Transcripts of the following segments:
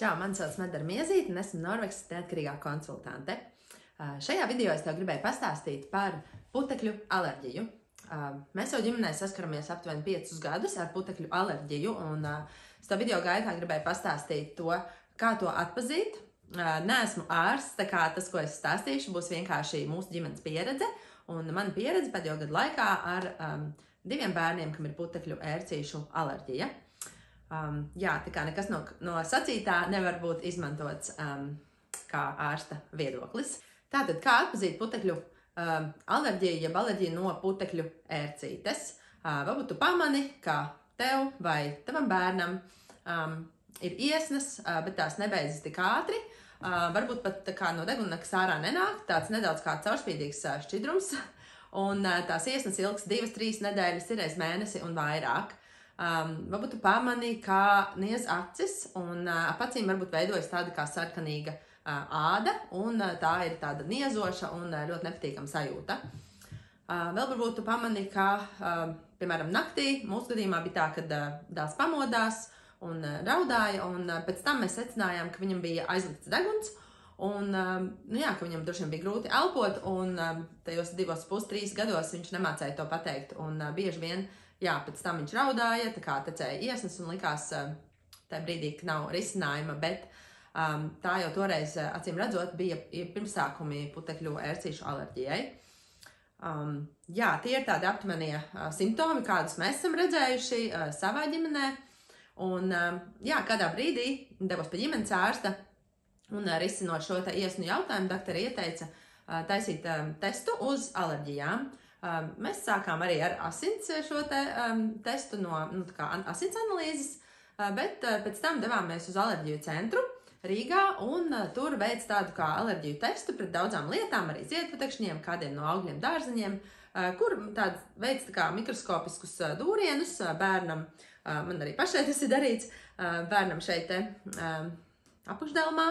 Čau, mani sauc Medara Miezīte un esmu Norvegas neatkarīgā konsultante. Šajā video es tev gribēju pastāstīt par putekļu alerģiju. Mēs jau ģimenē saskaramies aptuveni 5 gadus ar putekļu alerģiju, un es tev video gaitā gribēju pastāstīt to, kā to atpazīt. Neesmu ārsts, tā kā tas, ko es stāstīšu, būs vienkārši mūsu ģimenes pieredze, un mana pieredze pēdējo gadu laikā ar 2 bērniem, kam ir putekļu ērcīšu alerģija. Jā, tā kā nekas no sacītā nevar būt izmantots kā ārsta viedoklis. Tātad, kā atpazīt putekļu alerģiju, jeb alerģiju no putekļu ērcītes? Varbūt tu pamani, ka tev vai tavam bērnam ir iesnas, bet tās nebeidzas tik ātri. Varbūt pat tā kā no degunnakas ārā nenāk, tāds nedaudz kā caurspīdīgs šķidrums, un tās iesnas ilgs 2-3 nedēļas, ir reiz mēnesi un vairāk. Varbūt tu pamani, kā niez acis, un ap acīm varbūt veidojas tāda kā sarkanīga āda, un tā ir tāda niezoša un ļoti nepatīkama sajūta. Vēl varbūt tu pamani, ka, piemēram, naktī mūsu gadījumā bija tā, kad dēls pamodās un raudāja, un pēc tam mēs secinājām, ka viņam bija aizlikts deguns, un, ka viņam droši vien bija grūti elpot, un tajos 2,5-3 gados viņš nemācēja to pateikt, un bieži vien pēc tam viņš raudāja, tā kā tecēja iesnas un likās tajā brīdī, ka nav risinājuma, bet tā jau toreiz, acīm redzot, bija pirmsākumi putekļu ērcīšu alerģijai. Tie ir tādi aptumenie simptomi, kādus mēs esam redzējuši savā ģimenē, un kādā brīdī devos pie ģimenes ārsta un risinot šo iesnu jautājumu, doktori ieteica taisīt testu uz alerģijām. Mēs sākām arī ar asins šo testu no asins analīzes, bet pēc tam devāmies uz alerģiju centru Rīgā, un tur veic tādu kā alerģiju testu pret daudzām lietām, arī ziedputekšņiem, kādiem no augļiem, dārzeņiem, kur veic tā kā mikroskopiskus dūrienus bērnam, man arī pašai tas ir darīts, bērnam šeit apakšdelmā,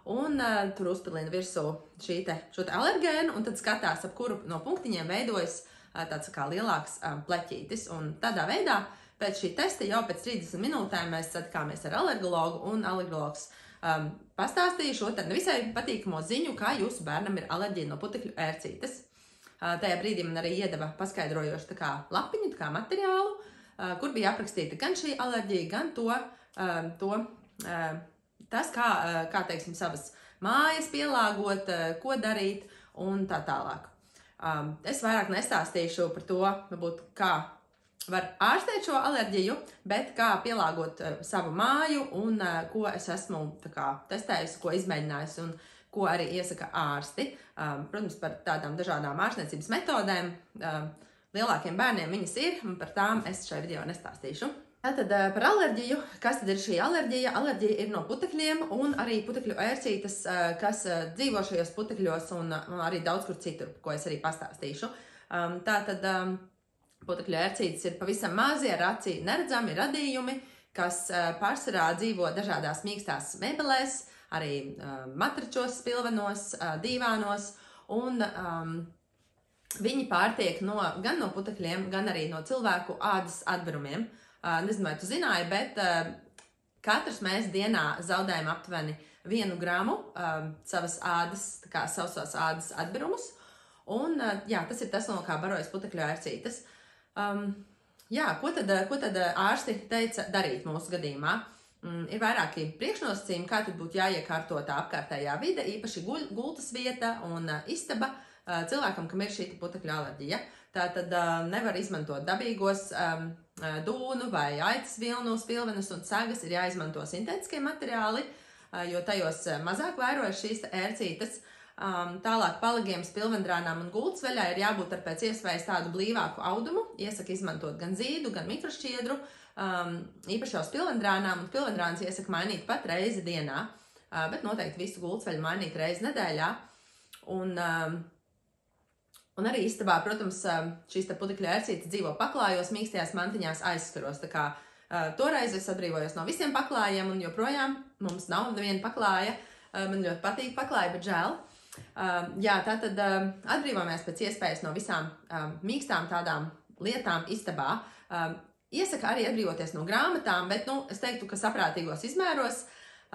un tur uzpilina virsū šo alergēnu, un tad skatās, ap kuru no punktiņiem veidojas tāds kā lielāks pleķītis. Un tādā veidā pēc šī testa jau pēc 30 minūtēm mēs satikāmies ar alergologu, un alergologs pastāstīja šo nevisai patīkamo ziņu, kā jūsu bērnam ir alerģija no putekļu ērcītes. Tajā brīdī man arī iedeva paskaidrojošu tā kā lapiņu, tā kā materiālu, kur bija aprakstīta gan šī alerģija, gan tas, kā teiksim, savas mājas pielāgot, ko darīt un tā tālāk. Es vairāk nestāstīšu par to, varbūt, kā var ārstēt šo alerģiju, bet kā pielāgot savu māju un ko es esmu testējusi, ko izmēģinājusi un ko arī iesaka ārsti. Protams, par tādām dažādām ārstniecības metodēm lielākiem bērniem viņas ir, un par tām es šajā video nestāstīšu. Tātad par alerģiju. Kas tad ir šī alerģija? Alerģija ir no putekļiem un arī putekļu ērcītes, kas dzīvo šajos putekļos un arī daudz kur citur, ko es arī pastāstīšu. Tātad putekļu ērcītes ir pavisam mazi, ar acī neredzami radījumi, kas pārsvarā dzīvo dažādās mīkstās mēbelēs, arī matračos, spilvenos, dīvānos, un viņi pārtiek gan no putekļiem, gan arī no cilvēku ādas atbarumiem. Nezinu, vai tu zināji, bet katrs mēs dienā zaudējam aptuveni 1 gramu savas ādas, sausās ādas atbarumus, un tas ir tas, no kā barojas putekļu ērcītes. Ko tad ārsti teica darīt mūsu gadījumā? Ir vairāki priekšnosacījumi, kā tad būtu jāiekārto tā apkārtējā vide, īpaši gultas vieta un istaba cilvēkam, kam ir šī putekļu alerģija. Tātad nevar izmantot dabīgos dūnu vai aitas vilnu, spilvenus un sagas, ir jāizmanto sintētiskie materiāli, jo tajos mazāk vairojas šīs ērcītes. Tālāk palagiem, spilvendrānām un gultas ir jābūt ar pēc iespējas tādu blīvāku audumu. Iesaka izmantot gan zīdu, gan mikrošķiedru, īpaši jau spilvendrānām, un spilvendrānas iesaka mainīt pat reizi dienā, bet noteikti visu gultas mainīt reizi nedēļā. Un arī istabā, protams, šīs putekļu ērcītes dzīvo paklājos, mīkstajās mantiņās aizskaros. Tā kā toreiz es atbrīvojos no visiem paklājiem, un joprojām mums nav neviena paklāja. Man ļoti patīk paklāja, bet žēl. Tātad atbrīvojamies pēc iespējas no visām mīkstām tādām lietām istabā. Iesaka arī atbrīvoties no grāmatām, bet, es teiktu, ka saprātīgos izmēros.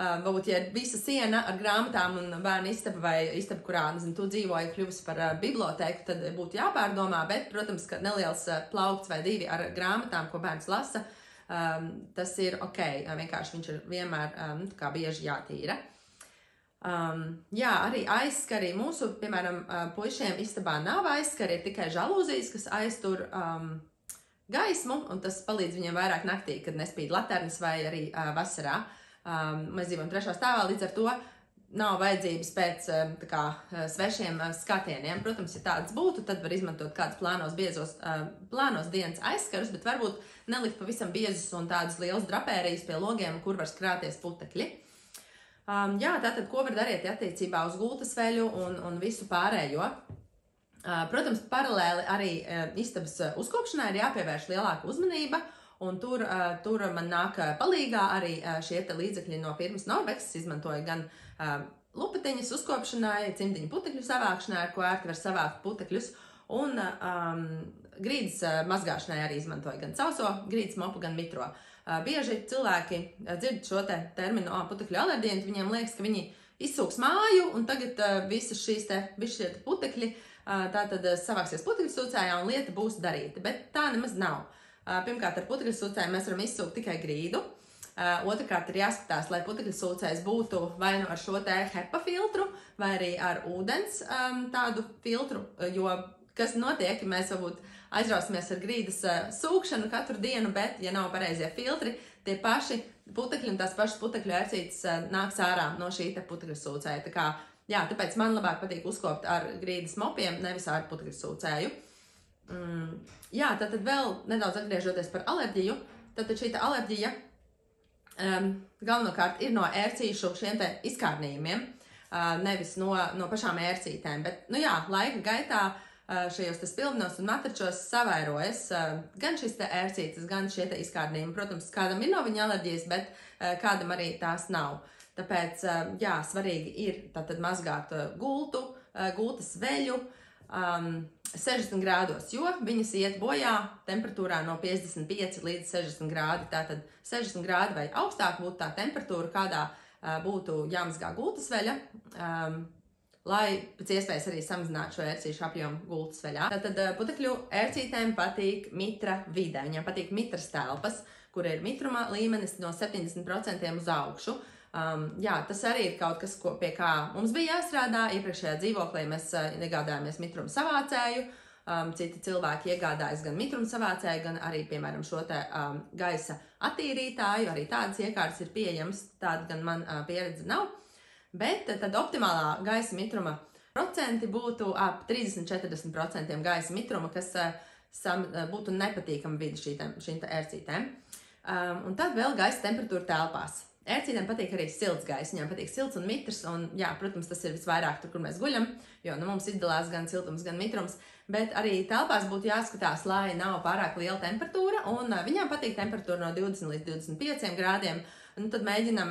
varbūt, ja visa siena ar grāmatām un bērnu istaba vai istaba, kurā, nezinu, tu dzīvoji, kļuvusi par bibliotēku, tad būtu jāpārdomā, bet, protams, ka neliels plaukts vai divi ar grāmatām, ko bērns lasa, tas ir ok, vienkārši viņš ir vienmēr kā bieži jātīra. Jā, arī aizskari mūsu, piemēram, puišiem istabā nav aizskari, ir tikai žalūzijas, kas aiztur gaismu, un tas palīdz viņiem vairāk naktī, kad nespīd laternas vai arī vasarā. Mēs dzīvojam 3. stāvā, līdz ar to nav vajadzības pēc svešiem skatieniem. Protams, ja tāds būtu, tad var izmantot kādus plānos dienas aizskarus, bet varbūt nelikt pavisam biezus un tādus lielus drapērijas pie logiem, kur var skrāties putekļi. Jā, tātad, ko var darīt attiecībā uz gultas veļu un visu pārējo? Protams, paralēli arī istabas uzkopšanai ir jāpievērš lielāka uzmanība, un tur man nāk palīgā arī šie līdzekļi no firmas Norbex. Izmantoja gan lupatiņas uzkopšanai, cimdiņu putekļu savākšanai, ar ko ērti var savākt putekļus, un grīdas mazgāšanai arī izmantoja gan sauso grīdas mopu, gan mitro. Bieži cilvēki dzird šo terminu putekļu alerģija, un viņiem liekas, ka viņi izsūks māju, un tagad visi šie putekļi tātad savāksies putekļu sūcējā, un lieta būs darīta, bet tā nemaz nav. Pirmkārt, ar putekļu sūcēju mēs varam izsūkt tikai grīdu. Otrakārt, ir jāskatās, lai putekļu sūcējs būtu vai nu ar šo HEPA filtru, vai arī ar ūdens tādu filtru, jo kas notiek, ja mēs varbūt aizrausimies ar grīdas sūkšanu katru dienu, bet, ja nav pareizie filtri, tie paši putekļi un tās pašas putekļu ērcītes nāks ārā no šī putekļu sūcēja. Tā kā, jā, tāpēc man labāk patīk uzkopt ar grīdas mopiem, nevis ar putekļu sūcēju. Jā, tad vēl nedaudz atgriežoties par alerģiju, tad šī alerģija galvenokārt ir no ērcīšu šiem izkārnījumiem, nevis no pašām ērcītēm, bet, nu jā, laika gaitā šajos spilvenos un matračos savairojas gan šis ērcītes, gan šie izkārnījumi. Protams, kādam ir no viņa alerģijas, bet kādam arī tās nav. Tāpēc, jā, svarīgi ir tātad mazgāt gultas veļu 60 grādos, jo viņas iet bojā temperatūrā no 55 līdz 60 grādi. Tātad 60 grādi vai augstāk būtu tā temperatūra, kādā būtu jāmazgā gultas veļa, lai pēc iespējas arī samazinātu šo ērcīšu apjomu gultas veļā. Tātad putekļu ērcītēm patīk mitra vide, viņām patīk mitras telpas, kur ir mitruma līmenis no 70% uz augšu. Jā, tas arī ir kaut kas, pie kā mums bija jāstrādā. Iepriekšējā dzīvoklī mēs iegādājāmies mitruma savācēju, citi cilvēki iegādājas gan mitruma savācēju, gan arī, piemēram, šo gaisa attīrītāju, arī tādas iekārtas ir pieejamas, tāda gan man pieredze nav. Bet tad optimālā gaisa mitruma procenti būtu ap 30–40% gaisa mitruma, kas būtu nepatīkama vide šīm ērcītēm. Un tad vēl gaisa temperatūra telpās. Ērcītēm patīk arī silts gaiss, viņām patīk silts un mitrs, un jā, protams, tas ir visvairāk tur, kur mēs guļam, jo mums izdalās gan siltums, gan mitrums, bet arī telpās būtu jāskatās, lai nav pārāk liela temperatūra, un viņām patīk temperatūra no 20 līdz 25 grādiem. Un tad mēģinam,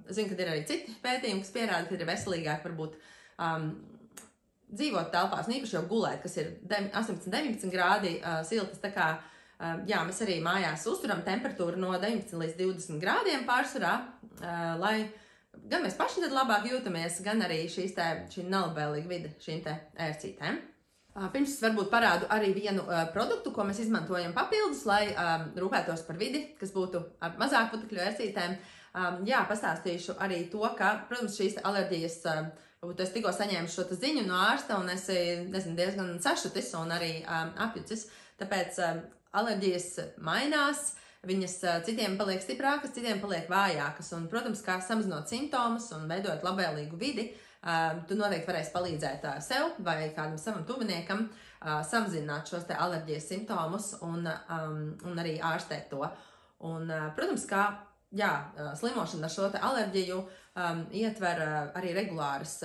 zinu, kad ir arī citi pētījumi, kas pierāda, ka ir veselīgāk varbūt dzīvot telpās, un īpaši jau gulēt, kas ir 18–19 grādi siltas, tā kā, jā, mēs arī mājās uzturam temperatūru no 19 līdz 20 grādiem pārsvarā, lai gan mēs paši tad labāk jūtamies, gan arī šī nelabvēlīga vide šīm ērcītēm. Pirms es varbūt parādu arī vienu produktu, ko mēs izmantojam papildus, lai rūpētos par vidi, kas būtu ar mazāk putekļu ērcītēm. Jā, pastāstīšu arī to, ka, protams, šīs alerģijas, varbūt es tikko saņēmu šo ziņu no ārsta, un es, nezinu, diezgan sašutis un arī apjucis. Tāpēc alerģijas mainās, viņas citiem paliek stiprākas, citiem paliek vājākas. Un, protams, kā samazinot simptomus un veidot labvēlīgu vidi, tu noteikti varēsi palīdzēt sev vai kādam savam tuviniekam samazināt šos alerģijas simptomus un arī ārstēt to. Un, protams, kā slimošana ar šo alerģiju ietver arī regulāras,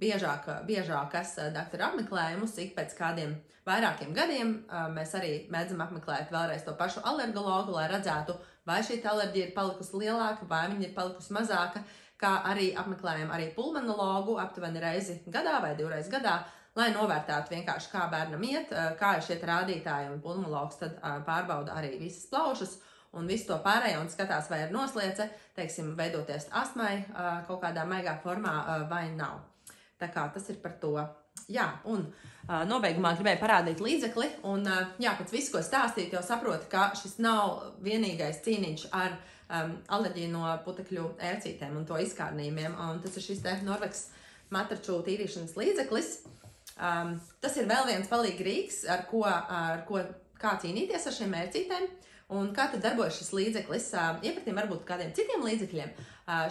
biežākas doktora apmeklējumus. Ik pēc kādiem vairākiem gadiem mēs arī mēdzam apmeklēt vēlreiz to pašu alergologu, lai redzētu, vai šī alerģija ir palikusi lielāka, vai viņa ir palikusi mazāka, kā arī apmeklējam arī pulmonologu aptuveni reizi gadā vai 2 reizes gadā, lai novērtētu vienkārši, kā bērnam iet, kā ir šie rādītāji, un pulmonologs tad pārbauda arī visas plaušas un visu to pārējo un skatās, vai ir nosliece, teiksim, veidoties astmai kaut kādā maigā formā vai nav. Tā kā tas ir par to. Jā, un nobeigumā gribēju parādīt līdzekli, un jā, pēc visu, ko stāstīt, jau saprotu, ka šis nav vienīgais cīniņš ar alerģiju no putekļu ērcītēm un to izkārnījumiem, un tas ir šis te Norvex matraču tīrīšanas līdzeklis. Tas ir vēl viens palīga rīks, ar ko kā cīnīties ar šiem ērcītēm, un kā tad darbojas šis līdzeklis. Iepratīm varbūt kādiem citiem līdzekļiem.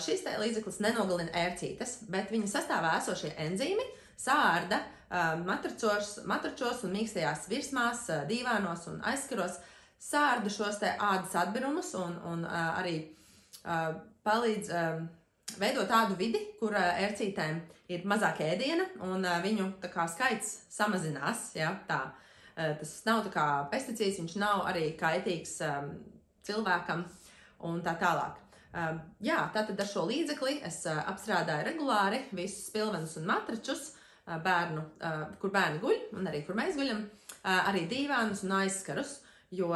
Šis līdzeklis nenogalina ērcītes, bet viņa sastāvā esošie enzīmi sārda matračos un mīkstajās virsmās, dīvānos un aizskaros, sārda šos te ādas atbirumus un arī palīdz veidot tādu vidi, kur ērcītēm ir mazāk ēdiena un viņu tā kā skaits samazinās, ja, tā. Tas nav tā kā pesticīds, viņš nav arī kaitīgs cilvēkam un tā tālāk. Jā, tātad ar šo līdzekli es apstrādāju regulāri visus spilvenus un matračus, kur bērni guļ un arī kur mēs guļam, arī dīvānus un aizskarus, jo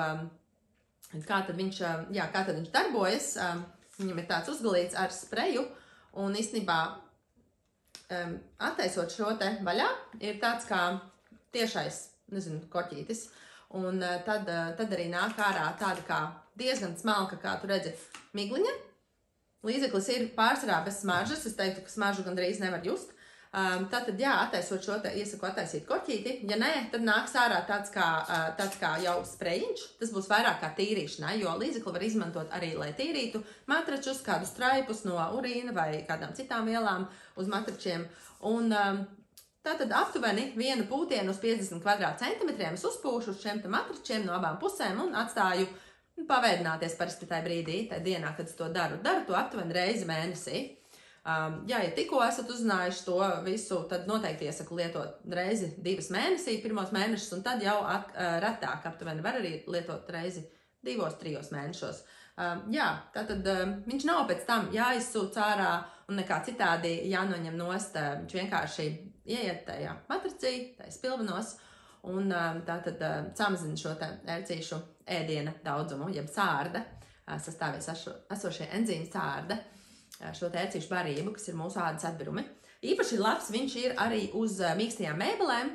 kā tad viņš darbojas, viņam ir tāds uzgalīts ar spreju un īstenībā attaisot šo te vaļā ir tāds kā tiešais, nezinu, koķītis, un tad arī nāk ārā tāda kā diezgan smalka, kā tu redzi, migliņa. Līdzeklis ir pārsvarā bez smaržas, es teiktu, ka smaržu gandrīz nevar just. Tātad, jā, attaisot šo te, iesaku attaisīt koķīti, ja nē, tad nāks ārā tāds kā jau sprejiņš, tas būs vairāk kā tīrīšanai, jo līdzekli var izmantot arī, lai tīrītu matračus, kādus traipus no urīna vai kādām citām vielām uz matračiem, un tātad aptuveni vienu pūtienu uz 50 kvadrātcentimetriem es uzpūšu uz šiem te matračiem no abām pusēm un atstāju pavēdināties parasti tajā brīdī, tajā dienā, kad es to daru. Daru to aptuveni reizi mēnesī. Ja tikko esat uzzinājuši to visu, tad noteikti iesaku lietot reizi 2 mēnesī, pirmos mēnešus, un tad jau retāk aptuveni var arī lietot reizi 2-3 mēnešos. Jā, tātad viņš nav pēc tam jāizsūc ārā un nekā citādi jānoņem nost, viņš vienkārši ieiet tajā matracī, tajā spilvenos, un tātad samazina šo te ērcīšu ēdiena daudzumu, jeb sārda, sastāvies esošie enzīmi sārda, šo te ērcīšu barību, kas ir mūsu ādas atbirumi. Īpaši labs viņš ir arī uz mīkstajām mēbelēm,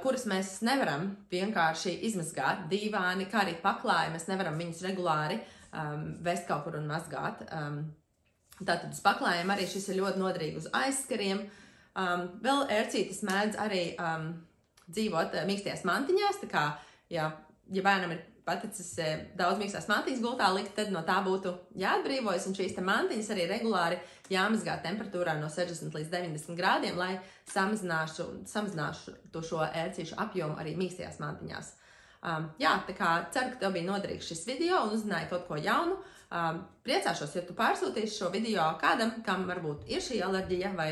kuras mēs nevaram vienkārši izmazgāt, dīvāni, kā arī paklāji, mēs nevaram viņus regulāri vest kaut kur un mazgāt. Tātad uz paklājiem arī šis ir ļoti noderīgi uz aizskariem. Vēl ērcītes mēdz arī dzīvot mīkstajās mantiņās, tā kā, ja bērnam ir paticis daudz mīkstās mantiņas gultā likt, tad no tā būtu jāatbrīvojas, un šīs te mantiņas arī regulāri jāmazgā temperatūrā no 60 līdz 90 grādiem, lai samazināšu šo ērcīšu apjomu arī mīkstajās mantiņās. Jā, tā kā ceru, ka tev bija noderīgs šis video un uzzināji kaut ko jaunu. Priecāšos, ja tu pārsūtīsi šo video kādam, kam varbūt ir šī alerģija vai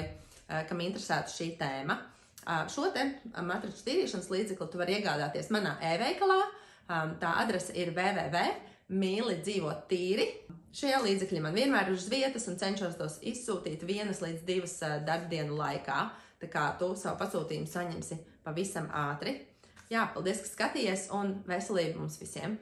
kam interesētu šī tēma. Šo te matraču tīrīšanas līdzekli tu vari iegādāties manā e-veikalā. Tā adrese ir www.mīlidzīvottīri. Šie līdzekļi man vienmēr ir uz vietas un cenšos tos izsūtīt 1 līdz 2 darbdienu laikā. Tā kā tu savu pasūtījumu saņemsi pavisam ātri. Jā, paldies, ka skatījies un veselību mums visiem!